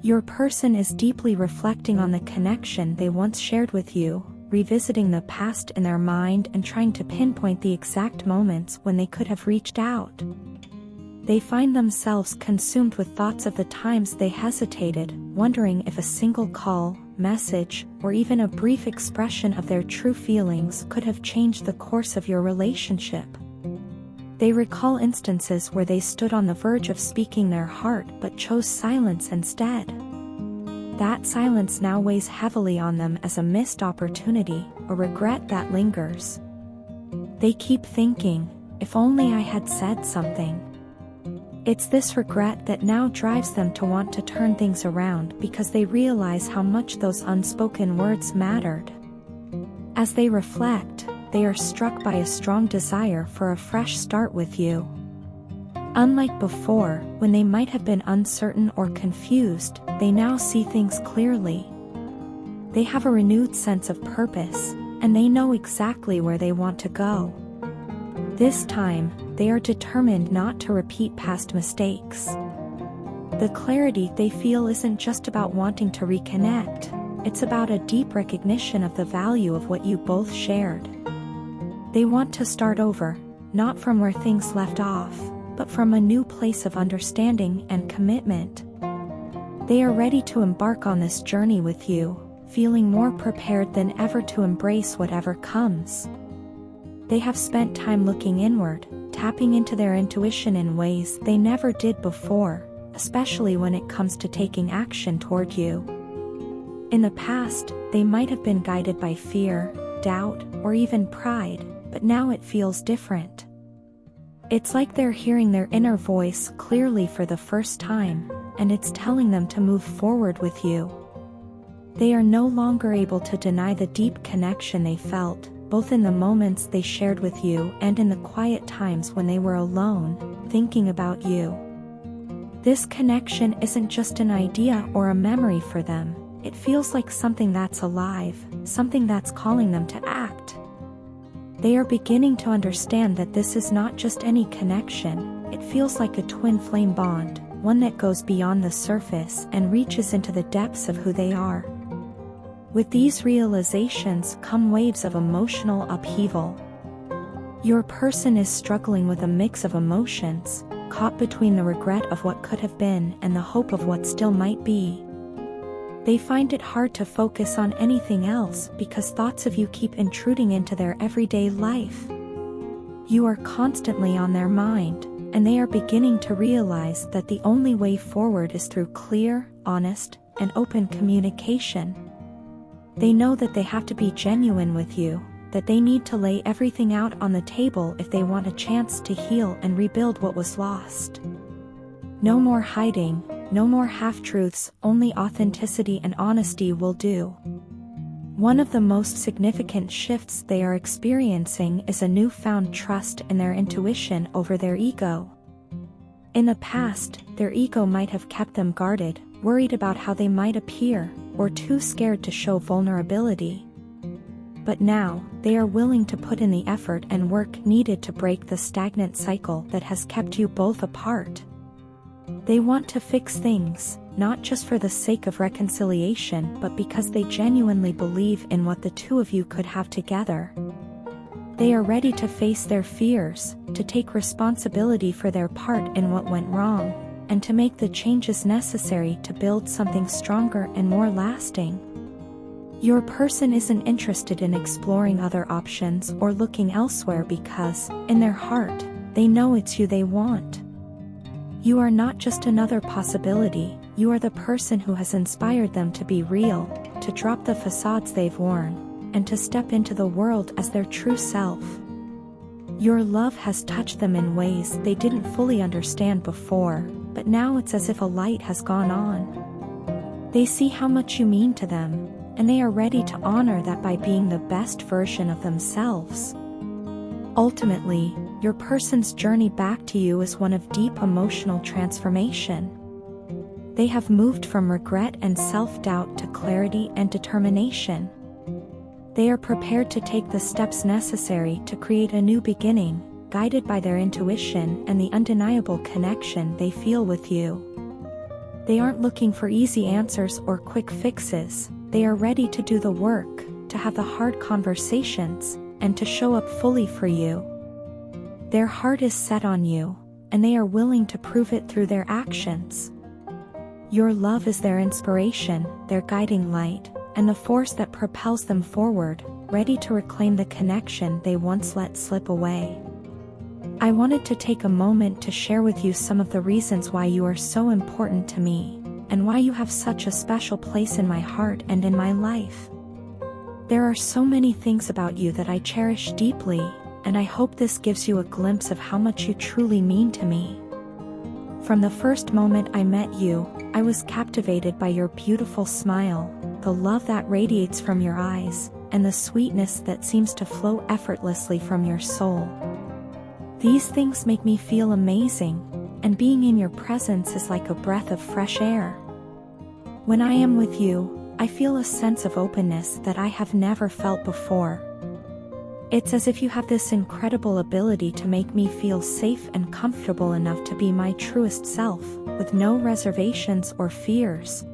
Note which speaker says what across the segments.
Speaker 1: Your person is deeply reflecting on the connection they once shared with you, revisiting the past in their mind and trying to pinpoint the exact moments when they could have reached out. They find themselves consumed with thoughts of the times they hesitated, wondering if a single call, message, or even a brief expression of their true feelings could have changed the course of your relationship. They recall instances where they stood on the verge of speaking their heart but chose silence instead. That silence now weighs heavily on them as a missed opportunity, a regret that lingers. They keep thinking, if only I had said something. It's this regret that now drives them to want to turn things around because they realize how much those unspoken words mattered. As they reflect, they are struck by a strong desire for a fresh start with you. Unlike before, when they might have been uncertain or confused, they now see things clearly. They have a renewed sense of purpose, and they know exactly where they want to go. This time, they are determined not to repeat past mistakes. The clarity they feel isn't just about wanting to reconnect, it's about a deep recognition of the value of what you both shared. They want to start over, not from where things left off, but from a new place of understanding and commitment. They are ready to embark on this journey with you, feeling more prepared than ever to embrace whatever comes. They have spent time looking inward, tapping into their intuition in ways they never did before, especially when it comes to taking action toward you. In the past, they might have been guided by fear, doubt, or even pride, but now it feels different. It's like they're hearing their inner voice clearly for the first time, and it's telling them to move forward with you. They are no longer able to deny the deep connection they felt, both in the moments they shared with you and in the quiet times when they were alone, thinking about you. This connection isn't just an idea or a memory for them, it feels like something that's alive, something that's calling them to act. They are beginning to understand that this is not just any connection, it feels like a twin flame bond, one that goes beyond the surface and reaches into the depths of who they are. With these realizations come waves of emotional upheaval. Your person is struggling with a mix of emotions, caught between the regret of what could have been and the hope of what still might be. They find it hard to focus on anything else because thoughts of you keep intruding into their everyday life. You are constantly on their mind, and they are beginning to realize that the only way forward is through clear, honest, and open communication. They know that they have to be genuine with you, that they need to lay everything out on the table if they want a chance to heal and rebuild what was lost. No more hiding, no more half-truths, only authenticity and honesty will do. One of the most significant shifts they are experiencing is a newfound trust in their intuition over their ego. In the past, their ego might have kept them guarded, worried about how they might appear, or too scared to show vulnerability. But now, they are willing to put in the effort and work needed to break the stagnant cycle that has kept you both apart. They want to fix things, not just for the sake of reconciliation but because they genuinely believe in what the two of you could have together. They are ready to face their fears, to take responsibility for their part in what went wrong, and to make the changes necessary to build something stronger and more lasting. Your person isn't interested in exploring other options or looking elsewhere because, in their heart, they know it's you they want. You are not just another possibility, you are the person who has inspired them to be real, to drop the facades they've worn, and to step into the world as their true self. Your love has touched them in ways they didn't fully understand before, but now it's as if a light has gone on. They see how much you mean to them, and they are ready to honor that by being the best version of themselves. Ultimately, your person's journey back to you is one of deep emotional transformation. They have moved from regret and self-doubt to clarity and determination. They are prepared to take the steps necessary to create a new beginning, guided by their intuition and the undeniable connection they feel with you. They aren't looking for easy answers or quick fixes. They are ready to do the work, to have the hard conversations, and to show up fully for you. Their heart is set on you, and they are willing to prove it through their actions. Your love is their inspiration, their guiding light, and the force that propels them forward, ready to reclaim the connection they once let slip away. I wanted to take a moment to share with you some of the reasons why you are so important to me, and why you have such a special place in my heart and in my life. There are so many things about you that I cherish deeply, and I hope this gives you a glimpse of how much you truly mean to me. From the first moment I met you, I was captivated by your beautiful smile, the love that radiates from your eyes, and the sweetness that seems to flow effortlessly from your soul. These things make me feel amazing, and being in your presence is like a breath of fresh air. When I am with you, I feel a sense of openness that I have never felt before. It's as if you have this incredible ability to make me feel safe and comfortable enough to be my truest self, with no reservations or fears.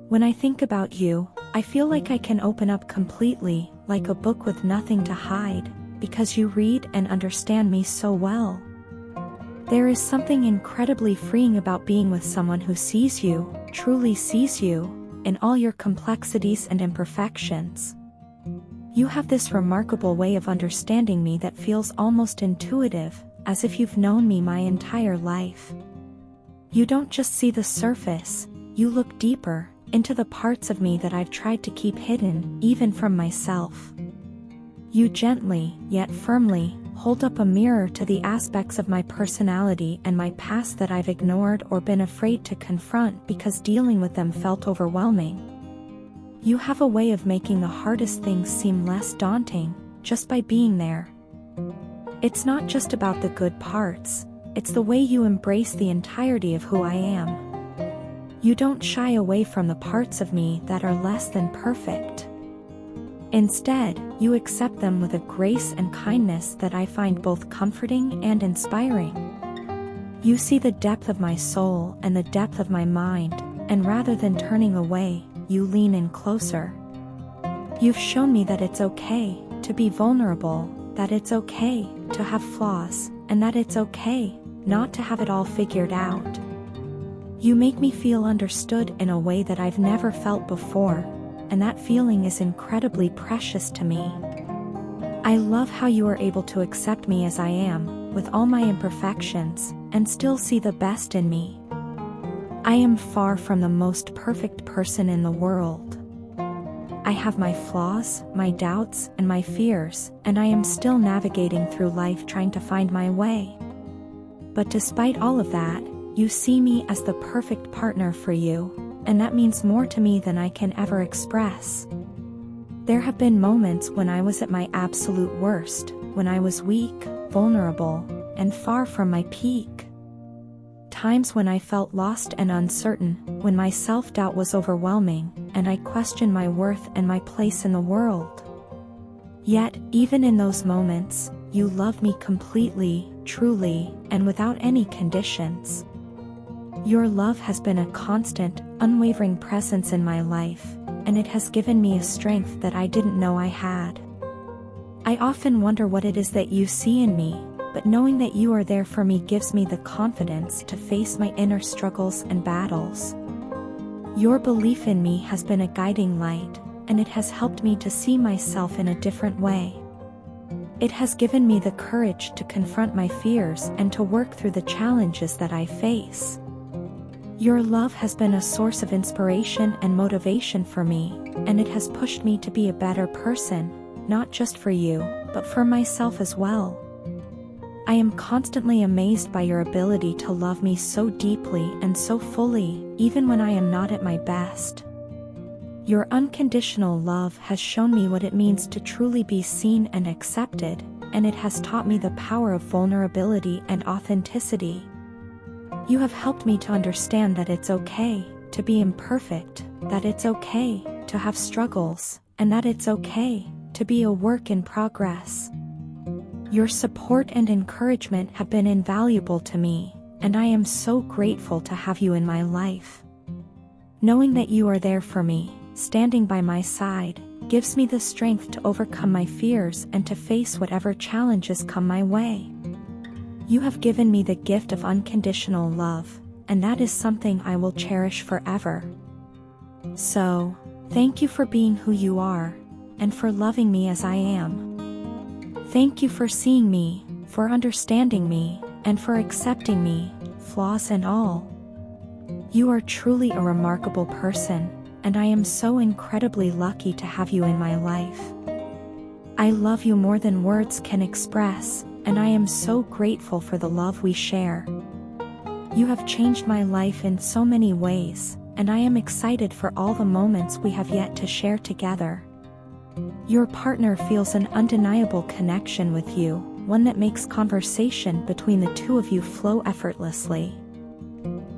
Speaker 1: When I think about you, I feel like I can open up completely, like a book with nothing to hide, because you read and understand me so well. There is something incredibly freeing about being with someone who sees you, truly sees you, in all your complexities and imperfections. You have this remarkable way of understanding me that feels almost intuitive, as if you've known me my entire life. You don't just see the surface, you look deeper, into the parts of me that I've tried to keep hidden, even from myself. You gently, yet firmly, hold up a mirror to the aspects of my personality and my past that I've ignored or been afraid to confront because dealing with them felt overwhelming. You have a way of making the hardest things seem less daunting, just by being there. It's not just about the good parts, it's the way you embrace the entirety of who I am. You don't shy away from the parts of me that are less than perfect. Instead, you accept them with a grace and kindness that I find both comforting and inspiring. You see the depth of my soul and the depth of my mind, and rather than turning away, you lean in closer. You've shown me that it's okay to be vulnerable, that it's okay to have flaws, and that it's okay not to have it all figured out. You make me feel understood in a way that I've never felt before, and that feeling is incredibly precious to me. I love how you are able to accept me as I am, with all my imperfections, and still see the best in me. I am far from the most perfect person in the world. I have my flaws, my doubts, and my fears, and I am still navigating through life trying to find my way. But despite all of that, you see me as the perfect partner for you, and that means more to me than I can ever express. There have been moments when I was at my absolute worst, when I was weak, vulnerable, and far from my peak. Times when I felt lost and uncertain, when my self-doubt was overwhelming, and I questioned my worth and my place in the world. Yet, even in those moments, you loved me completely, truly, and without any conditions. Your love has been a constant, unwavering presence in my life, and it has given me a strength that I didn't know I had. I often wonder what it is that you see in me, but knowing that you are there for me gives me the confidence to face my inner struggles and battles. Your belief in me has been a guiding light, and it has helped me to see myself in a different way. It has given me the courage to confront my fears and to work through the challenges that I face. Your love has been a source of inspiration and motivation for me, and it has pushed me to be a better person, not just for you, but for myself as well. I am constantly amazed by your ability to love me so deeply and so fully, even when I am not at my best. Your unconditional love has shown me what it means to truly be seen and accepted, and it has taught me the power of vulnerability and authenticity. You have helped me to understand that it's okay to be imperfect, that it's okay to have struggles, and that it's okay to be a work in progress. Your support and encouragement have been invaluable to me, and I am so grateful to have you in my life. Knowing that you are there for me, standing by my side, gives me the strength to overcome my fears and to face whatever challenges come my way. You have given me the gift of unconditional love, and that is something I will cherish forever. So, thank you for being who you are, and for loving me as I am. Thank you for seeing me, for understanding me, and for accepting me, flaws and all. You are truly a remarkable person, and I am so incredibly lucky to have you in my life. I love you more than words can express, and I am so grateful for the love we share. You have changed my life in so many ways, and I am excited for all the moments we have yet to share together. Your partner feels an undeniable connection with you, one that makes conversation between the two of you flow effortlessly.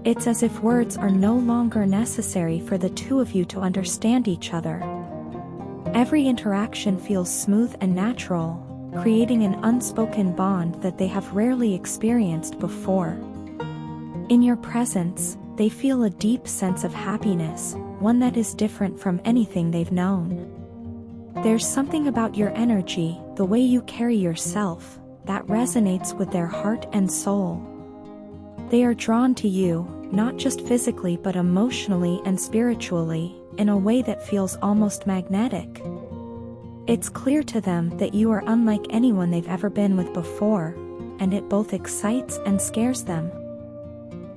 Speaker 1: It's as if words are no longer necessary for the two of you to understand each other. Every interaction feels smooth and natural, creating an unspoken bond that they have rarely experienced before. In your presence, they feel a deep sense of happiness, one that is different from anything they've known. There's something about your energy, the way you carry yourself, that resonates with their heart and soul. They are drawn to you, not just physically but emotionally and spiritually, in a way that feels almost magnetic. It's clear to them that you are unlike anyone they've ever been with before, and it both excites and scares them.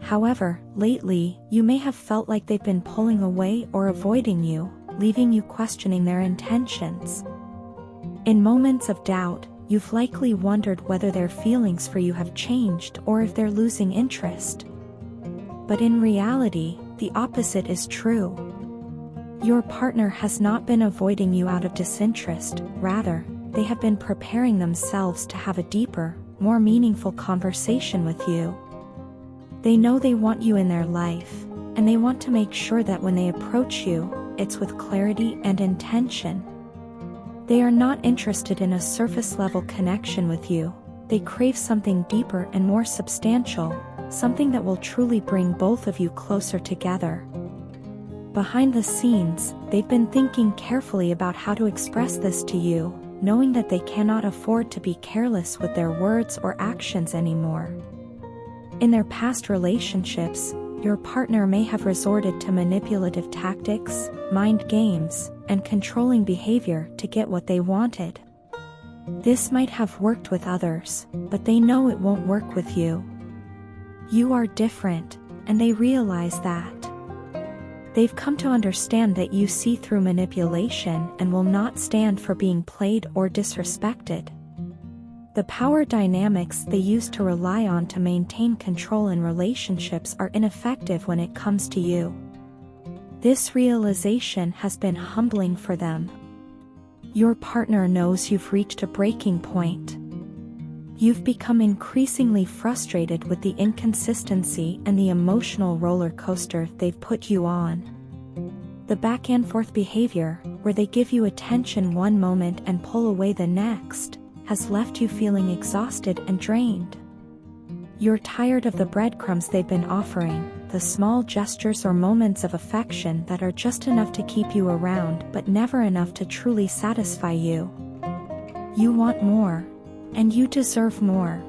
Speaker 1: However, lately, you may have felt like they've been pulling away or avoiding you, leaving you questioning their intentions. In moments of doubt, you've likely wondered whether their feelings for you have changed or if they're losing interest. But in reality, the opposite is true. Your partner has not been avoiding you out of disinterest, rather, they have been preparing themselves to have a deeper, more meaningful conversation with you. They know they want you in their life, and they want to make sure that when they approach you, it's with clarity and intention. They are not interested in a surface-level connection with you. They crave something deeper and more substantial, something that will truly bring both of you closer together. Behind the scenes, they've been thinking carefully about how to express this to you, knowing that they cannot afford to be careless with their words or actions anymore. In their past relationships, your partner may have resorted to manipulative tactics, mind games, and controlling behavior to get what they wanted. This might have worked with others, but they know it won't work with you. You are different, and they realize that. They've come to understand that you see through manipulation and will not stand for being played or disrespected. The power dynamics they used to rely on to maintain control in relationships are ineffective when it comes to you. This realization has been humbling for them. Your partner knows you've reached a breaking point. You've become increasingly frustrated with the inconsistency and the emotional roller coaster they've put you on. The back and forth behavior, where they give you attention one moment and pull away the next, has left you feeling exhausted and drained. You're tired of the breadcrumbs they've been offering, the small gestures or moments of affection that are just enough to keep you around but never enough to truly satisfy you. You want more, and you deserve more.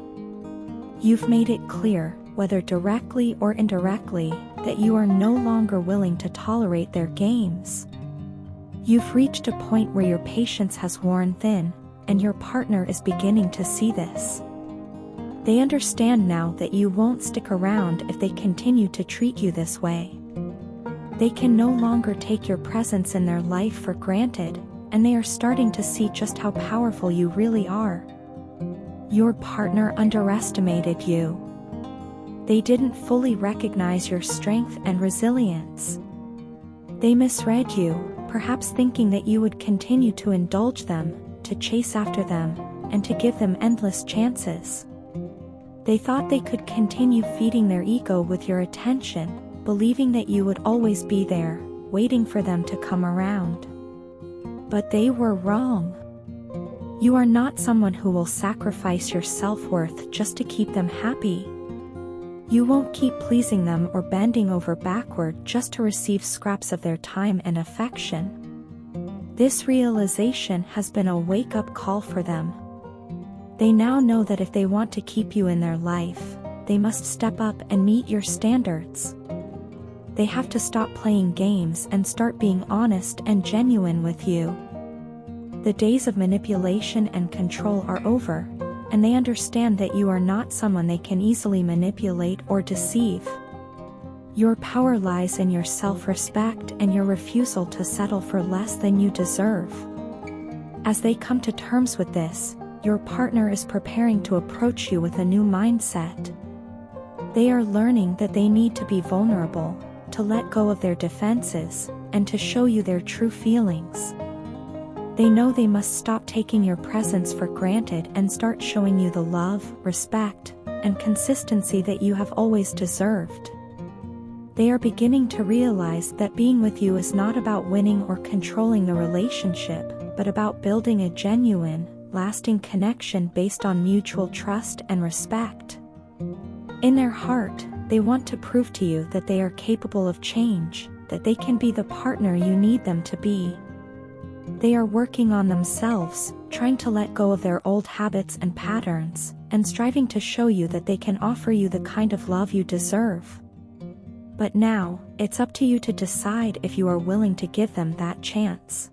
Speaker 1: You've made it clear, whether directly or indirectly, that you are no longer willing to tolerate their games. You've reached a point where your patience has worn thin, and your partner is beginning to see this. They understand now that you won't stick around if they continue to treat you this way. They can no longer take your presence in their life for granted, and they are starting to see just how powerful you really are. Your partner underestimated you. They didn't fully recognize your strength and resilience. They misread you, perhaps thinking that you would continue to indulge them, to chase after them, and to give them endless chances. They thought they could continue feeding their ego with your attention, believing that you would always be there, waiting for them to come around. But they were wrong. You are not someone who will sacrifice your self-worth just to keep them happy. You won't keep pleasing them or bending over backward just to receive scraps of their time and affection. This realization has been a wake-up call for them. They now know that if they want to keep you in their life, they must step up and meet your standards. They have to stop playing games and start being honest and genuine with you. The days of manipulation and control are over, and they understand that you are not someone they can easily manipulate or deceive. Your power lies in your self-respect and your refusal to settle for less than you deserve. As they come to terms with this, your partner is preparing to approach you with a new mindset. They are learning that they need to be vulnerable, to let go of their defenses, and to show you their true feelings. They know they must stop taking your presence for granted and start showing you the love, respect, and consistency that you have always deserved. They are beginning to realize that being with you is not about winning or controlling the relationship, but about building a genuine, lasting connection based on mutual trust and respect. In their heart, they want to prove to you that they are capable of change, that they can be the partner you need them to be. They are working on themselves, trying to let go of their old habits and patterns, and striving to show you that they can offer you the kind of love you deserve. But now, it's up to you to decide if you are willing to give them that chance.